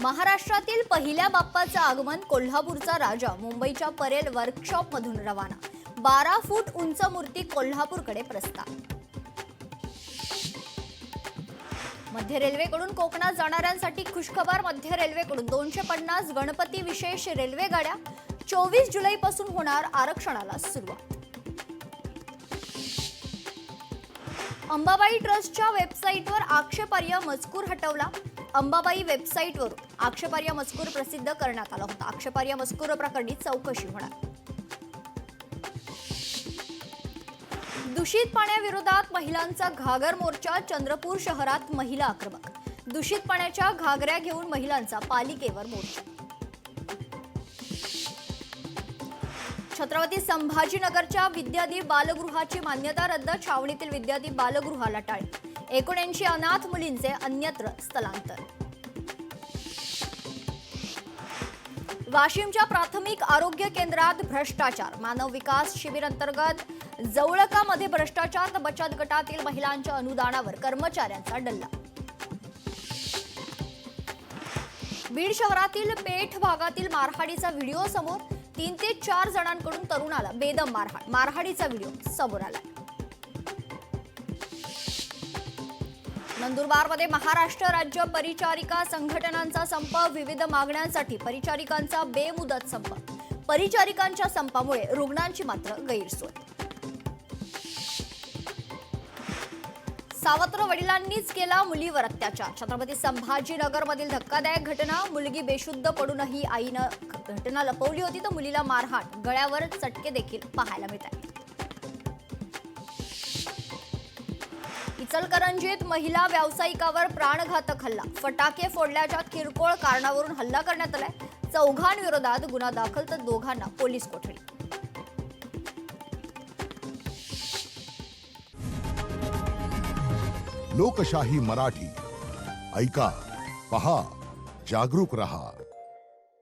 महाराष्ट्रातील पहिल्या बाप्पाचं आगमन. कोल्हापूरचा राजा मुंबईच्या परेल वर्कशॉप मधून रवाना. 12 फूट उंच मूर्ती कोल्हापूरकडे प्रस्थान. मध्य रेल्वेकडून कोकणात जाणाऱ्यांसाठी खुशखबर. मध्य रेल्वेकडून 250 गणपती विशेष रेल्वे गाड्या. 24 जुलैपासून होणार आरक्षणाला सुरुवात. अंबाबाई ट्रस्टच्या वेबसाईटवर आक्षेपार्ह मजकूर हटवला. अंबाबाई वेबसाईटवर आक्षेपार्ह मजकूर प्रसिद्ध करण्यात आला होता. आक्षेपार्ह मजकूर प्रकरणी चौकशी होणार. दूषित पाण्याविरोधात महिलांचा घागर मोर्चा. चंद्रपूर शहरात महिला आक्रमक. दूषित पाण्याच्या घागऱ्या घेऊन महिलांचा पालिकेवर मोर्चा. छत्रपती संभाजीनगरच्या विद्यादीप बालगृहाची मान्यता रद्द. छावणीतील विद्यादीप बालगृहाला टाळी. 79 अनाथ मुलींचे अन्यत्र स्थलांतर. वाशिमच्या प्राथमिक आरोग्य केंद्रात भ्रष्टाचार. मानव विकास शिबिर अंतर्गत जवळकामध्ये भ्रष्टाचार. तर बचत गटातील महिलांच्या अनुदानावर कर्मचाऱ्यांचा डल्ला. बीड शहरातील पेठ भागातील मारहाणीचा व्हिडिओ समोर. 3 ते 4 जणांकडून तरुणाला बेदम मारहाण. मारहाणीचा व्हिडिओ समोर आला. नंदुरबारमध्ये महाराष्ट्र राज्य परिचारिका संघटनांचा संप. विविध मागण्यांसाठी परिचारिकांचा बेमुदत संप. परिचारिकांच्या संपामुळे रुग्णांची मात्र गैरसोय. सावत्र वडिलांनीच केला मुलीवर अत्याचार. छत्रपती संभाजीनगरमधील धक्कादायक घटना. मुलगी बेशुद्ध पडूनही आईनं घटना लपवली होती. तर मुलीला मारहाण. गळ्यावर चटके देखील पाहायला मिळतात. इचलकरंजीत महिला व्यावसायिकावर प्राणघातक हल्ला. फटाके फोडल्याच्या किरकोळ कारणावरून हल्ला करण्यात आलाय. 4 घांविरोधात गुन्हा दाखल. तर 2घांना पोलीस कोठडी. लोकशाही मराठी ऐका, पहा, जागरूक रहा.